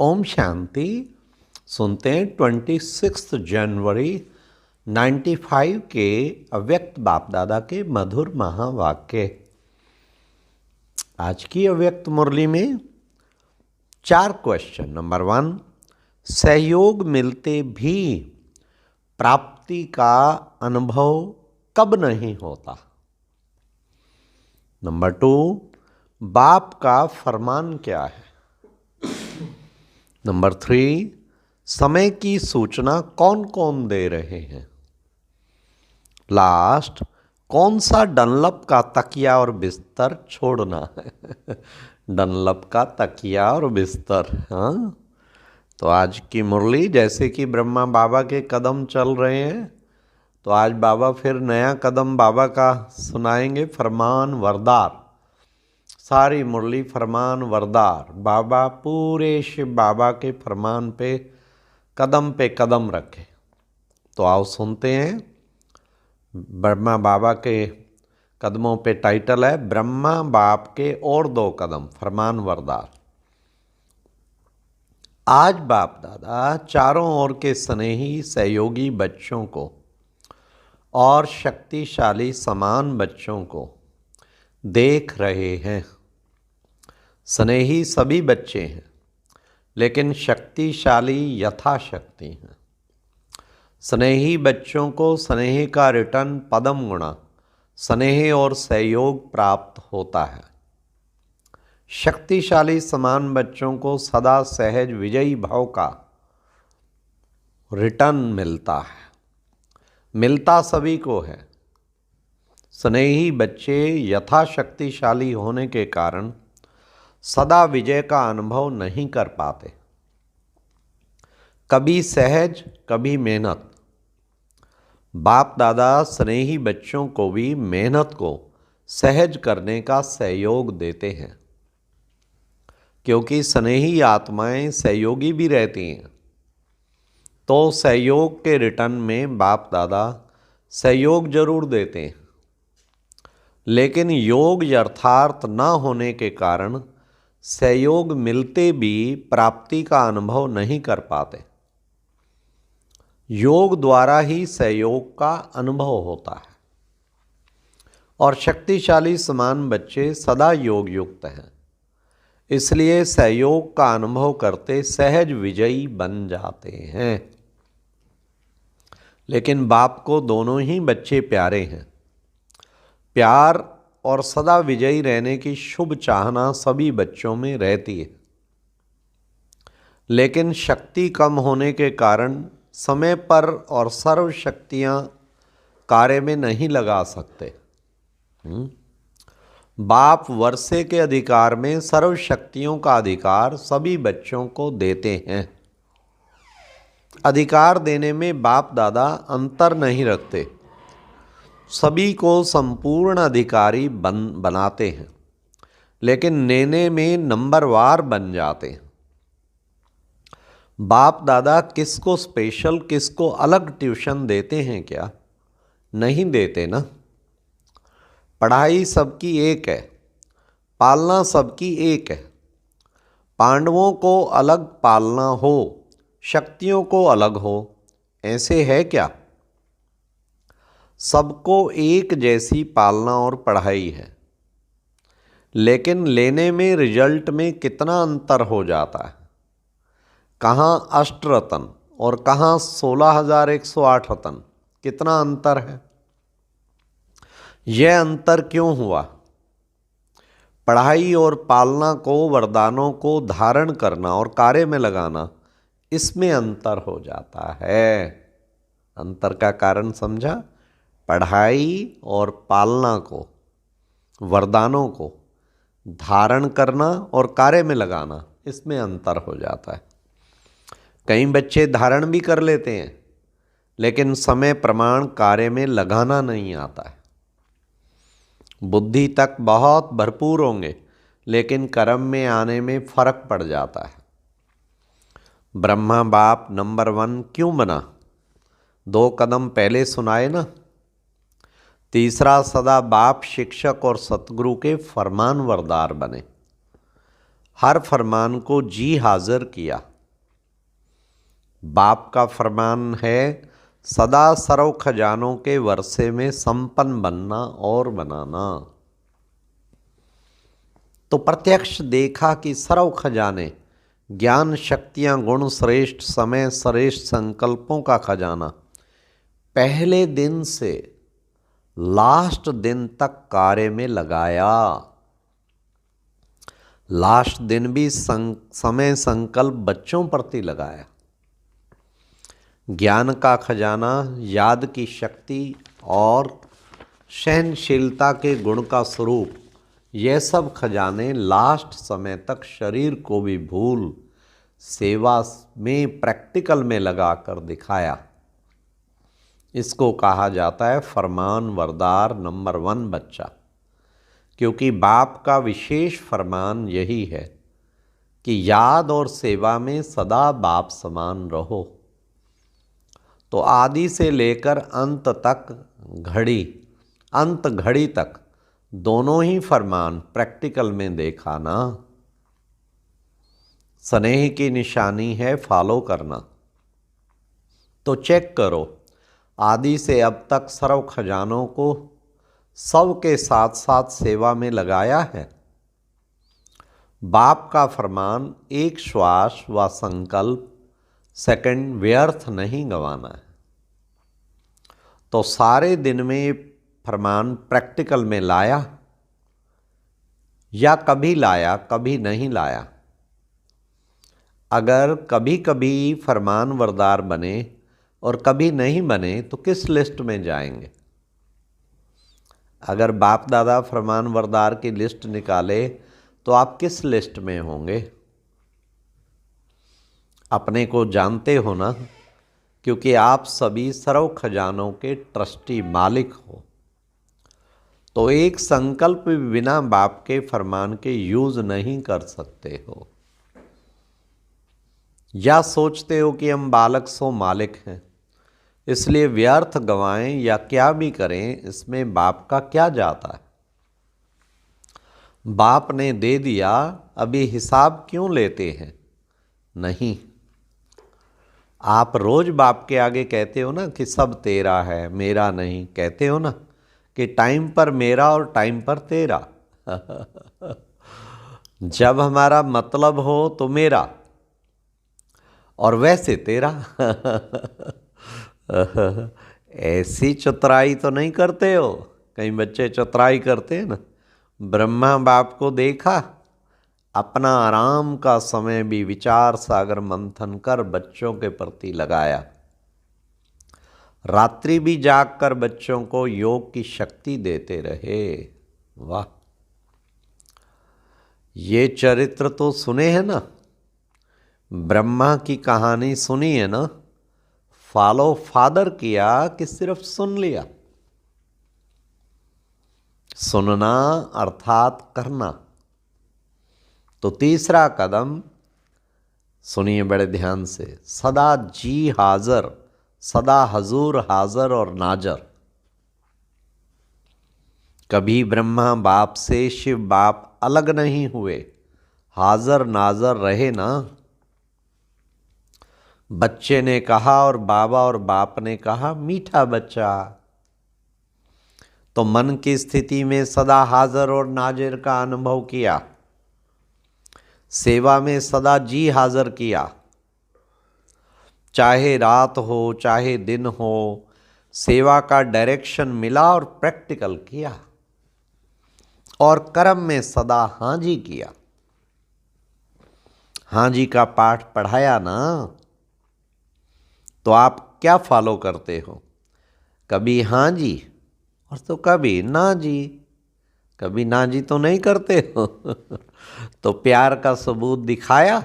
ओम शांति। सुनते हैं 26 जनवरी 95 के अव्यक्त बाप दादा के मधुर महावाक्य। आज की अव्यक्त मुरली में 4 क्वेश्चन। नंबर 1, सहयोग मिलते भी प्राप्ति का अनुभव कब नहीं होता। नंबर 2, बाप का फरमान क्या है। नंबर 3, समय की सूचना कौन कौन दे रहे हैं। लास्ट, कौन सा डनलप का तकिया और बिस्तर छोड़ना है। डनलप का तकिया और बिस्तर। हाँ, तो आज की मुरली जैसे कि ब्रह्मा बाबा के कदम चल रहे हैं, तो आज बाबा फिर नया कदम बाबा का सुनाएंगे। फरमान वरदार, सारी मुरली फरमान वरदार। बाबा पूरे शिव बाबा के फरमान पे कदम रखे। तो आओ सुनते हैं। ब्रह्मा बाबा के कदमों पे टाइटल है ब्रह्मा बाप के और 2 कदम, फरमान वरदार। आज बाप दादा चारों ओर के स्नेही सहयोगी बच्चों को और शक्तिशाली समान बच्चों को देख रहे हैं। स्नेही सभी बच्चे हैं, लेकिन शक्तिशाली यथाशक्ति हैं। स्नेही बच्चों को स्नेह का रिटर्न पदम गुणा, स्नेह और सहयोग प्राप्त होता है। शक्तिशाली समान बच्चों को सदा सहज विजयी भाव का रिटर्न मिलता है। मिलता सभी को है। स्नेही बच्चे यथाशक्तिशाली होने के कारण सदा विजय का अनुभव नहीं कर पाते। कभी सहज, कभी मेहनत। बाप दादा स्नेही बच्चों को भी मेहनत को सहज करने का सहयोग देते हैं, क्योंकि स्नेही आत्माएं सहयोगी भी रहती हैं। तो सहयोग के रिटर्न में बाप दादा सहयोग जरूर देते हैं, लेकिन योग यथार्थ न होने के कारण सहयोग मिलते भी प्राप्ति का अनुभव नहीं कर पाते। योग द्वारा ही सहयोग का अनुभव होता है, और शक्तिशाली समान बच्चे सदा योग युक्त हैं, इसलिए सहयोग का अनुभव करते सहज विजयी बन जाते हैं। लेकिन बाप को दोनों ही बच्चे प्यारे हैं। प्यार और सदा विजयी रहने की शुभ चाहना सभी बच्चों में रहती है, लेकिन शक्ति कम होने के कारण समय पर और सर्व शक्तियाँ कार्य में नहीं लगा सकते। बाप वर्षे के अधिकार में सर्व शक्तियों का अधिकार सभी बच्चों को देते हैं। अधिकार देने में बाप दादा अंतर नहीं रखते, सभी को संपूर्ण अधिकारी बनाते हैं, लेकिन लेने में नंबरवार बन जाते हैं। बाप दादा किसको स्पेशल, किसको अलग ट्यूशन देते हैं क्या? नहीं देते ना। पढ़ाई सबकी एक है, पालना सबकी एक है। पांडवों को अलग पालना हो, शक्तियों को अलग हो, ऐसे है क्या? सबको एक जैसी पालना और पढ़ाई है, लेकिन लेने में रिजल्ट में कितना अंतर हो जाता है। कहाँ अष्टरतन और कहाँ 16,108 रतन, कितना अंतर है। यह अंतर क्यों हुआ? पढ़ाई और पालना को, वरदानों को धारण करना और कार्य में लगाना, इसमें अंतर हो जाता है। अंतर का कारण समझा? पढ़ाई और पालना को, वरदानों को धारण करना और कार्य में लगाना, इसमें अंतर हो जाता है। कई बच्चे धारण भी कर लेते हैं, लेकिन समय प्रमाण कार्य में लगाना नहीं आता है। बुद्धि तक बहुत भरपूर होंगे, लेकिन कर्म में आने में फर्क पड़ जाता है। ब्रह्मा बाप नंबर 1 क्यों बना? 2 कदम पहले सुनाए ना। तीसरा, सदा बाप शिक्षक और सतगुरु के फरमान वरदार बने। हर फरमान को जी हाजिर किया। बाप का फरमान है सदा सर्व खजानों के वर्षे में संपन्न बनना और बनाना। तो प्रत्यक्ष देखा कि सर्व खजाने, ज्ञान, शक्तियाँ, गुण श्रेष्ठ, समय श्रेष्ठ, संकल्पों का खजाना पहले दिन से लास्ट दिन तक कार्य में लगाया। लास्ट दिन भी समय संकल्प बच्चों प्रति लगाया। ज्ञान का खजाना, याद की शक्ति और सहनशीलता के गुण का स्वरूप, यह सब खजाने लास्ट समय तक शरीर को भी भूल सेवा में प्रैक्टिकल में लगाकर दिखाया। इसको कहा जाता है फरमान वरदार नंबर 1 बच्चा। क्योंकि बाप का विशेष फरमान यही है कि याद और सेवा में सदा बाप समान रहो। तो आदि से लेकर अंत तक अंत घड़ी तक दोनों ही फरमान प्रैक्टिकल में देखा ना। स्नेह की निशानी है फॉलो करना। तो चेक करो, आदि से अब तक सर्व खजानों को सब के साथ साथ सेवा में लगाया है। बाप का फरमान एक श्वास व संकल्प सेकंड व्यर्थ नहीं गंवाना है। तो सारे दिन में फरमान प्रैक्टिकल में लाया या कभी लाया कभी नहीं लाया। अगर कभी कभी फरमान वरदार बने और कभी नहीं बने तो किस लिस्ट में जाएंगे? अगर बाप दादा फरमान वरदार की लिस्ट निकाले तो आप किस लिस्ट में होंगे? अपने को जानते हो ना, क्योंकि आप सभी सर्व खजानों के ट्रस्टी मालिक हो। तो एक संकल्प भी बिना बाप के फरमान के यूज नहीं कर सकते हो। या सोचते हो कि हम बालक सो मालिक हैं, इसलिए व्यर्थ गवाएं या क्या भी करें, इसमें बाप का क्या जाता है? बाप ने दे दिया, अभी हिसाब क्यों लेते हैं? नहीं। आप रोज बाप के आगे कहते हो ना कि सब तेरा है, मेरा नहीं। कहते हो ना कि टाइम पर मेरा और टाइम पर तेरा। जब हमारा मतलब हो तो मेरा और वैसे तेरा। ऐसी चतुराई तो नहीं करते हो? कई बच्चे चतुराई करते हैं ना। ब्रह्मा बाप को देखा, अपना आराम का समय भी विचार सागर मंथन कर बच्चों के प्रति लगाया। रात्रि भी जागकर बच्चों को योग की शक्ति देते रहे। वाह! ये चरित्र तो सुने हैं ना, ब्रह्मा की कहानी सुनी है ना। फॉलो फादर किया कि सिर्फ सुन लिया? सुनना अर्थात करना। तो तीसरा कदम सुनिए बड़े ध्यान से, सदा जी हाजर, सदा हजूर हाजर और नाजर। कभी ब्रह्मा बाप से शिव बाप अलग नहीं हुए, हाजर नाजर रहे ना। बच्चे ने कहा और बाप ने कहा मीठा बच्चा। तो मन की स्थिति में सदा हाजर और नाजिर का अनुभव किया। सेवा में सदा जी हाजर किया, चाहे रात हो चाहे दिन हो। सेवा का डायरेक्शन मिला और प्रैक्टिकल किया, और कर्म में सदा हाँ जी किया। हाँ जी का पाठ पढ़ाया ना, तो आप क्या फॉलो करते हो? कभी हाँ जी और तो कभी ना जी। कभी ना जी तो नहीं करते हो। तो प्यार का सबूत दिखाया।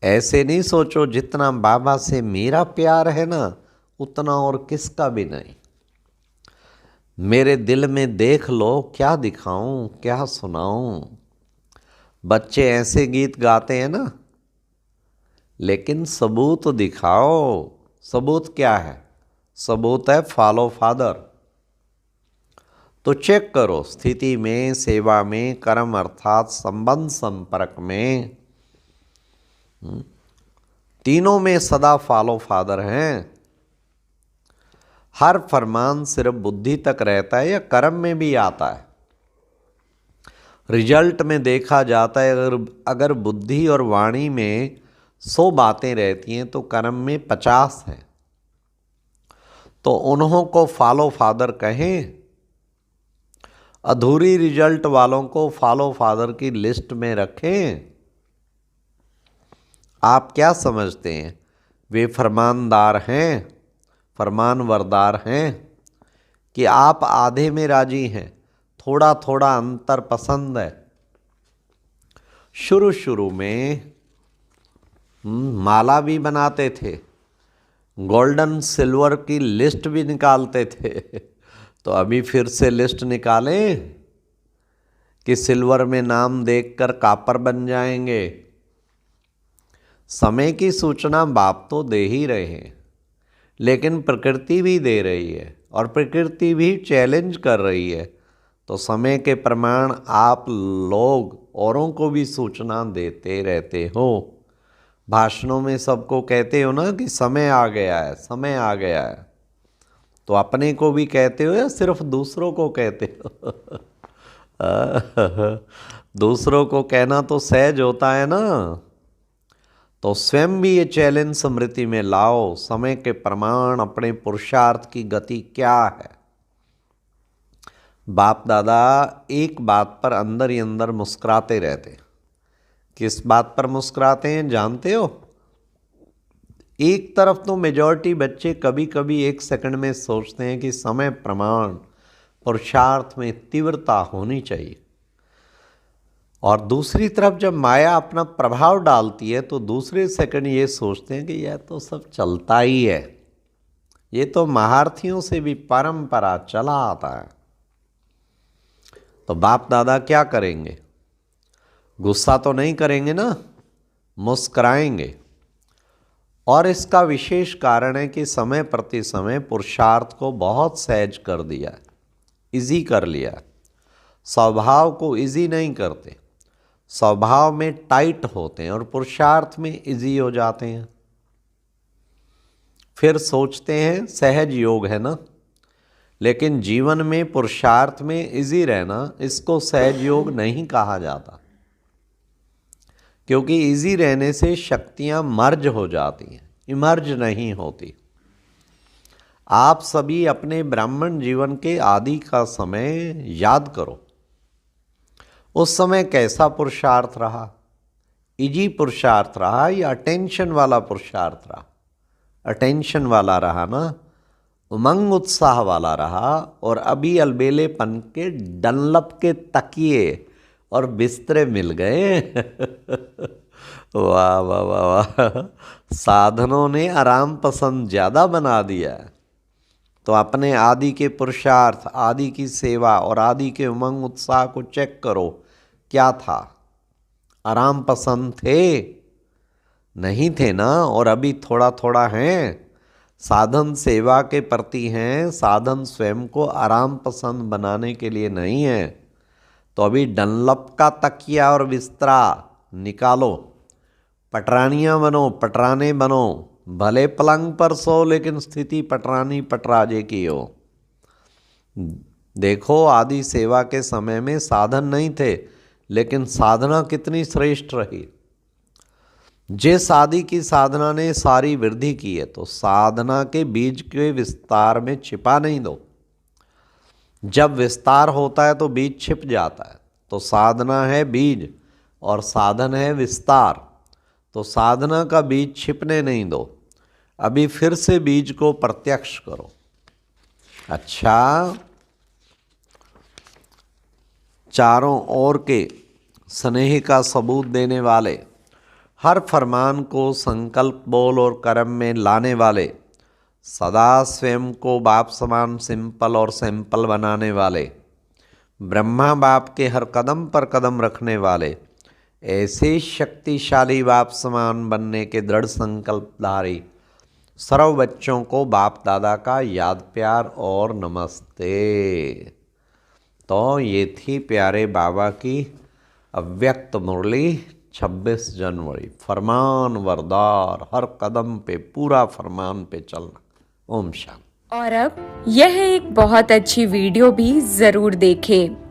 ऐसे नहीं सोचो जितना बाबा से मेरा प्यार है ना, उतना और किसका भी नहीं। मेरे दिल में देख लो, क्या दिखाऊं क्या सुनाऊं। बच्चे ऐसे गीत गाते हैं ना, लेकिन सबूत दिखाओ। सबूत क्या है? सबूत है फॉलो फादर। तो चेक करो, स्थिति में, सेवा में, कर्म अर्थात संबंध संपर्क में तीनों में सदा फॉलो फादर हैं। हर फरमान सिर्फ बुद्धि तक रहता है या कर्म में भी आता है? रिजल्ट में देखा जाता है अगर बुद्धि और वाणी में 100 बातें रहती हैं तो कर्म में 50 हैं। तो उन्हों को फॉलो फादर कहें, अधूरी रिजल्ट वालों को फॉलो फादर की लिस्ट में रखें। आप क्या समझते हैं, वे फरमानदार हैं, फरमानवरदार हैं, कि आप आधे में राजी हैं, थोड़ा थोड़ा अंतर पसंद है? शुरू शुरू में माला भी बनाते थे, गोल्डन सिल्वर की लिस्ट भी निकालते थे। तो अभी फिर से लिस्ट निकालें कि सिल्वर में नाम देखकर कापर बन जाएंगे? समय की सूचना बाप तो दे ही रहे हैं, लेकिन प्रकृति भी दे रही है और प्रकृति भी चैलेंज कर रही है। तो समय के प्रमाण आप लोग औरों को भी सूचना देते रहते हो। भाषणों में सबको कहते हो ना कि समय आ गया है, समय आ गया है। तो अपने को भी कहते हो या सिर्फ दूसरों को कहते हो? दूसरों को कहना तो सहज होता है ना। तो स्वयं भी ये चैलेंज स्मृति में लाओ, समय के प्रमाण, अपने पुरुषार्थ की गति क्या है। बाप दादा एक बात पर अंदर ही अंदर मुस्कुराते रहते। किस बात पर मुस्कुराते हैं जानते हो? एक तरफ तो मेजॉरिटी बच्चे कभी कभी 1 सेकंड में सोचते हैं कि समय प्रमाण, पुरुषार्थ में तीव्रता होनी चाहिए, और दूसरी तरफ जब माया अपना प्रभाव डालती है तो दूसरे सेकंड ये सोचते हैं कि यह तो सब चलता ही है, ये तो महारथियों से भी परंपरा चला आता है। तो बाप दादा क्या करेंगे? गुस्सा तो नहीं करेंगे ना, मुस्कराएंगे। और इसका विशेष कारण है कि समय प्रति समय पुरुषार्थ को बहुत सहज कर दिया, इजी कर लिया। स्वभाव को इजी नहीं करते, स्वभाव में टाइट होते हैं और पुरुषार्थ में इजी हो जाते हैं। फिर सोचते हैं सहज योग है ना, लेकिन जीवन में पुरुषार्थ में इजी रहना, इसको सहज योग नहीं कहा जाता, क्योंकि इजी रहने से शक्तियां मर्ज हो जाती हैं, इमर्ज नहीं होती। आप सभी अपने ब्राह्मण जीवन के आदि का समय याद करो। उस समय कैसा पुरुषार्थ रहा? इजी पुरुषार्थ रहा या अटेंशन वाला पुरुषार्थ रहा? अटेंशन वाला रहा ना, उमंग उत्साह वाला रहा। और अभी अलबेलेपन के डनलप के तकिए और बिस्तरे मिल गए। वाह वाह वाह वाह, साधनों ने आराम पसंद ज़्यादा बना दिया है। तो अपने आदि के पुरुषार्थ, आदि की सेवा और आदि के उमंग उत्साह को चेक करो, क्या था? आराम पसंद थे? नहीं थे ना। और अभी थोड़ा थोड़ा हैं। साधन सेवा के प्रति हैं, साधन स्वयं को आराम पसंद बनाने के लिए नहीं है। तो अभी डनलप का तकिया और बिस्तरा निकालो, पटरानियाँ बनो, पटराने बनो। भले पलंग पर सो लेकिन स्थिति पटरानी पटराजे की हो। देखो आदि सेवा के समय में साधन नहीं थे, लेकिन साधना कितनी श्रेष्ठ रही। जिस आदि की साधना ने सारी वृद्धि की है, तो साधना के बीज के विस्तार में छिपा नहीं दो। जब विस्तार होता है तो बीज छिप जाता है। तो साधना है बीज और साधन है विस्तार। तो साधना का बीज छिपने नहीं दो। अभी फिर से बीज को प्रत्यक्ष करो। अच्छा, चारों ओर के स्नेह का सबूत देने वाले, हर फरमान को संकल्प बोल और कर्म में लाने वाले, सदा स्वयं को बाप समान सिंपल और सैंपल बनाने वाले, ब्रह्मा बाप के हर कदम पर कदम रखने वाले, ऐसे शक्तिशाली बाप समान बनने के दृढ़ संकल्पधारी सर्व बच्चों को बाप दादा का याद प्यार और नमस्ते। तो ये थी प्यारे बाबा की अव्यक्त मुरली 26 जनवरी, फरमान वरदार, हर कदम पे पूरा फरमान पे चलना। ओम शांति। और अब यह एक बहुत अच्छी वीडियो भी जरूर देखें।